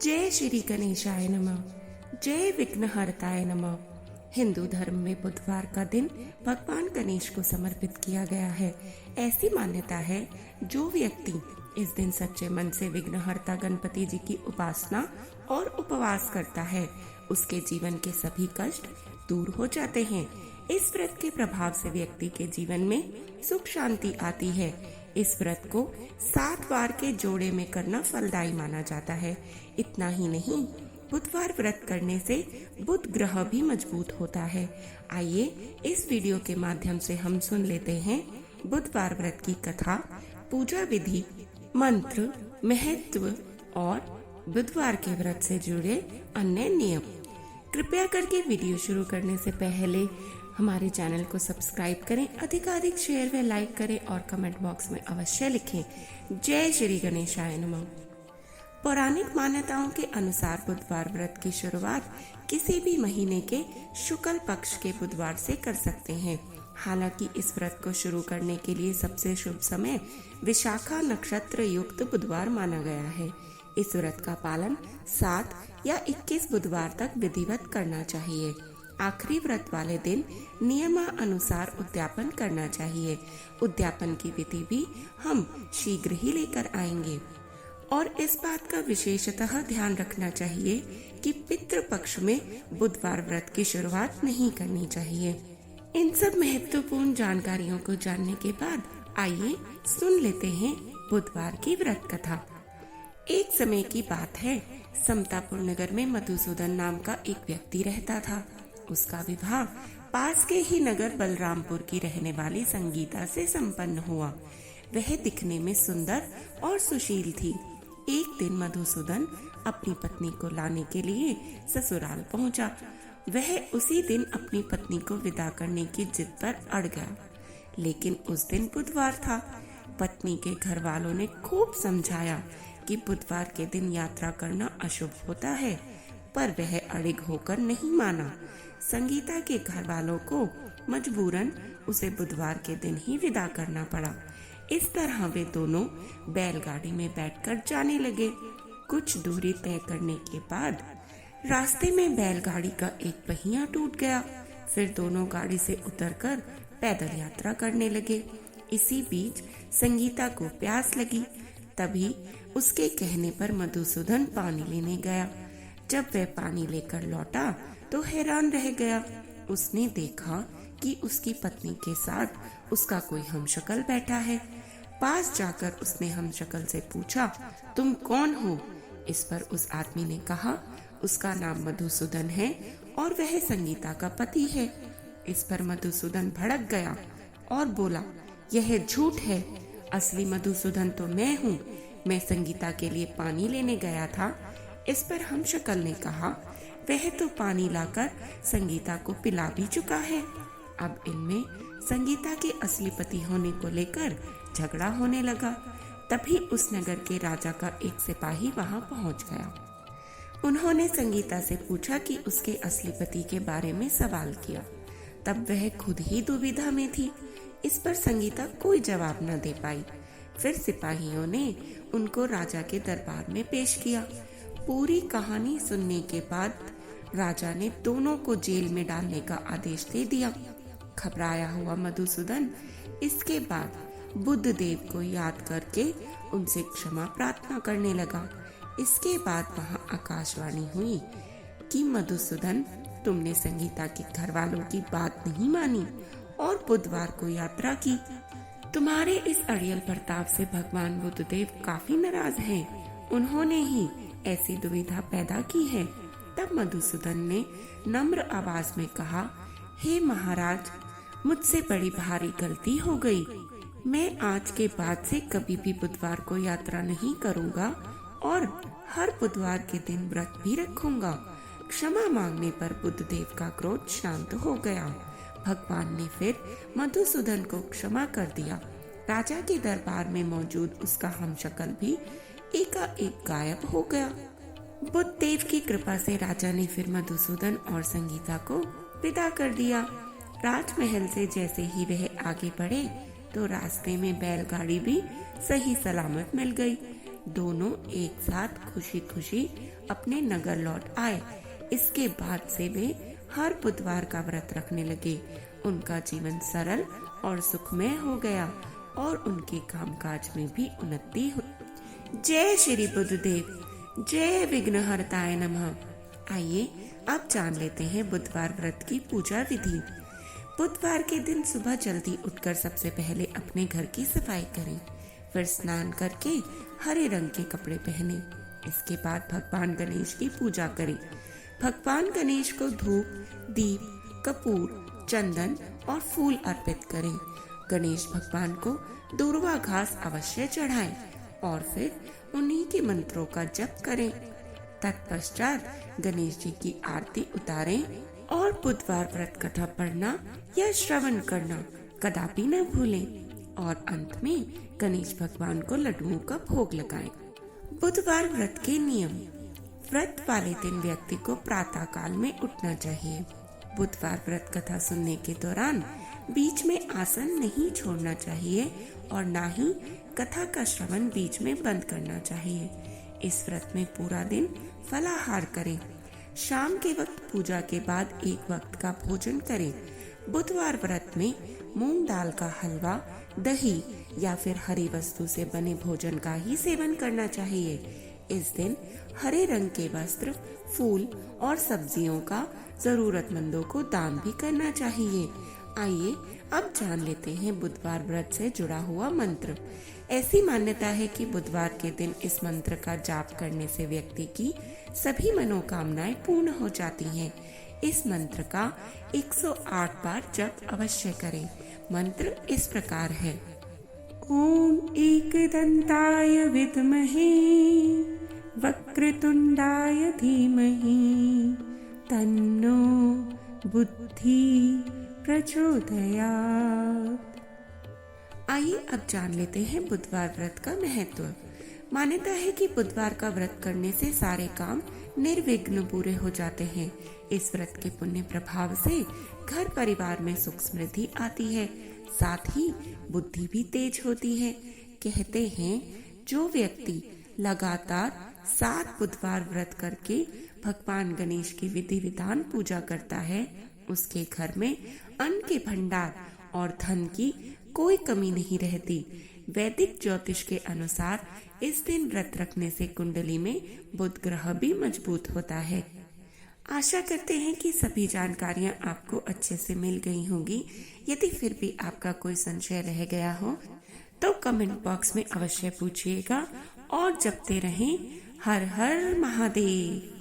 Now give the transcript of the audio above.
जय श्री गणेशाय नमः। जय विघ्नहर्ताय नमः। हिंदू धर्म में बुधवार का दिन भगवान गणेश को समर्पित किया गया है। ऐसी मान्यता है जो व्यक्ति इस दिन सच्चे मन से विघ्नहर्ता गणपति जी की उपासना और उपवास करता है, उसके जीवन के सभी कष्ट दूर हो जाते हैं। इस व्रत के प्रभाव से व्यक्ति के जीवन में सुख शांति आती है। इस व्रत को 7 बार के जोड़े में करना फलदायी माना जाता है। इतना ही नहीं, बुधवार व्रत करने से बुध ग्रह भी मजबूत होता है। आइए इस वीडियो के माध्यम से हम सुन लेते हैं बुधवार व्रत की कथा, पूजा विधि, मंत्र, महत्व और बुधवार के व्रत से जुड़े अन्य नियम। कृपया करके वीडियो शुरू करने से पहले हमारे चैनल को सब्सक्राइब करें, अधिकाधिक शेयर व लाइक करें और कमेंट बॉक्स में अवश्य लिखें जय श्री गणेशाय नमः। पौराणिक मान्यताओं के अनुसार बुधवार व्रत की शुरुआत किसी भी महीने के शुक्ल पक्ष के बुधवार से कर सकते हैं। हालांकि इस व्रत को शुरू करने के लिए सबसे शुभ समय विशाखा नक्षत्र युक्त बुधवार माना गया है। इस व्रत का पालन 7 या 21 बुधवार तक विधिवत करना चाहिए। आखिरी व्रत वाले दिन नियमानुसार उद्यापन करना चाहिए। उद्यापन की विधि भी हम शीघ्र ही लेकर आएंगे। और इस बात का विशेषतः ध्यान रखना चाहिए कि पितृपक्ष में बुधवार व्रत की शुरुआत नहीं करनी चाहिए। इन सब महत्वपूर्ण जानकारियों को जानने के बाद आइए सुन लेते हैं बुधवार की व्रत कथा। एक समय की बात है, समतापुर नगर में मधुसूदन नाम का एक व्यक्ति रहता था। उसका विवाह पास के ही नगर बलरामपुर की रहने वाली संगीता से संपन्न हुआ। वह दिखने में सुंदर और सुशील थी। एक दिन मधुसूदन अपनी पत्नी को लाने के लिए ससुराल पहुंचा। वह उसी दिन अपनी पत्नी को विदा करने की जिद पर अड़ गया, लेकिन उस दिन बुधवार था। पत्नी के घर वालों ने खूब समझाया कि बुधवार के दिन यात्रा करना अशुभ होता है, पर वह अड़िग होकर नहीं माना। संगीता के घर वालों को मजबूरन उसे बुधवार के दिन ही विदा करना पड़ा। इस तरह वे दोनों बैलगाड़ी में बैठकर जाने लगे। कुछ दूरी तय करने के बाद रास्ते में बैलगाड़ी का एक पहिया टूट गया। फिर दोनों गाड़ी से उतरकर पैदल यात्रा करने लगे। इसी बीच संगीता को प्यास लगी। तभी उसके कहने पर मधुसूदन पानी लेने गया। जब वह पानी लेकर लौटा तो हैरान रह गया। उसने देखा कि उसकी पत्नी के साथ उसका कोई हमशक्ल बैठा है। पास जाकर उसने हमशक्ल से पूछा, तुम कौन हो? इस पर उस आदमी ने कहा, उसका नाम मधुसूदन है और वह संगीता का पति है। इस पर मधुसूदन भड़क गया और बोला, यह झूठ है। असली मधुसूदन तो मैं हूँ। मैं संगीता के लिए पानी लेने गया था। इस पर हमशक्ल ने कहा, वह तो पानी लाकर संगीता को पिला भी चुका है। अब इनमें संगीता के असली पति होने को लेकर झगड़ा होने लगा। तभी उस नगर के राजा का एक सिपाही वहां पहुंच गया। उन्होंने संगीता से पूछा कि उसके असली पति के बारे में सवाल किया। तब वह खुद ही दुविधा में थी। इस पर संगीता कोई जवाब न दे पाई। फिर सिपाहियों ने उनको राजा के दरबार में पेश किया। पूरी कहानी सुनने के बाद राजा ने दोनों को जेल में डालने का आदेश दे दिया। घबराया हुआ मधुसूदन इसके बाद बुद्ध देव को याद करके उनसे क्षमा प्रार्थना करने लगा। इसके बाद वहां आकाशवाणी हुई कि मधुसूदन, तुमने संगीता के घर वालों की बात नहीं मानी और बुधवार को यात्रा की। तुम्हारे इस अड़ियल बर्ताव से भगवान बुद्ध देव काफी नाराज हैं। उन्होंने ही ऐसी दुविधा पैदा की है। तब मधुसूदन ने नम्र आवाज में कहा, हे महाराज, मुझसे बड़ी भारी गलती हो गई। मैं आज के बाद से कभी भी बुधवार को यात्रा नहीं करूंगा और हर बुधवार के दिन व्रत भी रखूंगा। क्षमा मांगने पर बुद्ध देव का क्रोध शांत हो गया। भगवान ने फिर मधुसूदन को क्षमा कर दिया। राजा के दरबार में मौजूद उसका हमशक्ल भी एकाएक गायब हो गया। बुद्ध देव की कृपा से राजा ने फिर मधुसूदन और संगीता को विदा कर दिया। राजमहल से जैसे ही वह आगे बढ़े तो रास्ते में बैलगाड़ी भी सही सलामत मिल गई। दोनों एक साथ खुशी खुशी अपने नगर लौट आए। इसके बाद से वे हर बुधवार का व्रत रखने लगे। उनका जीवन सरल और सुखमय हो गया और उनके कामकाज में भी उन्नति हुई। जय श्री बुद्धदेव, जय विघ्नहर्ताय नमः। आइए अब जान लेते हैं बुधवार व्रत की पूजा विधि। बुधवार के दिन सुबह जल्दी उठकर सबसे पहले अपने घर की सफाई करें, फिर स्नान करके हरे रंग के कपड़े पहने। इसके बाद भगवान गणेश की पूजा करें। भगवान गणेश को धूप, दीप, कपूर, चंदन और फूल अर्पित करें। गणेश भगवान को दूर्वा घास अवश्य चढ़ाएं और फिर उन्हीं के मंत्रों का जप करें। तत्पश्चात गणेश जी की आरती उतारें और बुधवार व्रत कथा पढ़ना या श्रवण करना कदापि न भूलें और अंत में गणेश भगवान को लड्डुओं का भोग लगाएं। बुधवार व्रत के नियम। व्रत वाले दिन व्यक्ति को प्रातः काल में उठना चाहिए। बुधवार व्रत कथा सुनने के दौरान बीच में आसन नहीं छोड़ना चाहिए और ना ही कथा का श्रवण बीच में बंद करना चाहिए। इस व्रत में पूरा दिन फलाहार करें। शाम के वक्त पूजा के बाद एक वक्त का भोजन करें। बुधवार व्रत में मूंग दाल का हलवा, दही या फिर हरी वस्तु से बने भोजन का ही सेवन करना चाहिए। इस दिन हरे रंग के वस्त्र, फूल और सब्जियों का जरूरतमंदों को दान भी करना चाहिए। आइए अब जान लेते हैं बुधवार व्रत से जुड़ा हुआ मंत्र। ऐसी मान्यता है कि बुधवार के दिन इस मंत्र का जाप करने से व्यक्ति की सभी मनोकामनाएं पूर्ण हो जाती हैं। इस मंत्र का 108 बार जप अवश्य करें। मंत्र इस प्रकार है। ओम एकदंताय विद्महे वक्रतुंडाय धीमहि तन्नो बुद्धि प्रचोदयात्। आइए अब जान लेते हैं बुधवार व्रत का महत्व। मान्यता है कि बुधवार का व्रत करने से सारे काम निर्विघ्न पूरे हो जाते हैं। इस व्रत के पुण्य प्रभाव से घर परिवार में सुख समृद्धि आती है, साथ ही बुद्धि भी तेज होती है। कहते हैं जो व्यक्ति लगातार 7 बुधवार व्रत करके भगवान गणेश की विधि विधान पूजा करता है, उसके घर में अन्न के भंडार और धन की कोई कमी नहीं रहती। वैदिक ज्योतिष के अनुसार इस दिन व्रत रखने से कुंडली में बुध ग्रह भी मजबूत होता है। आशा करते हैं कि सभी जानकारियां आपको अच्छे से मिल गई होंगी। यदि फिर भी आपका कोई संशय रह गया हो तो कमेंट बॉक्स में अवश्य पूछिएगा और जपते रहें हर हर महादेव।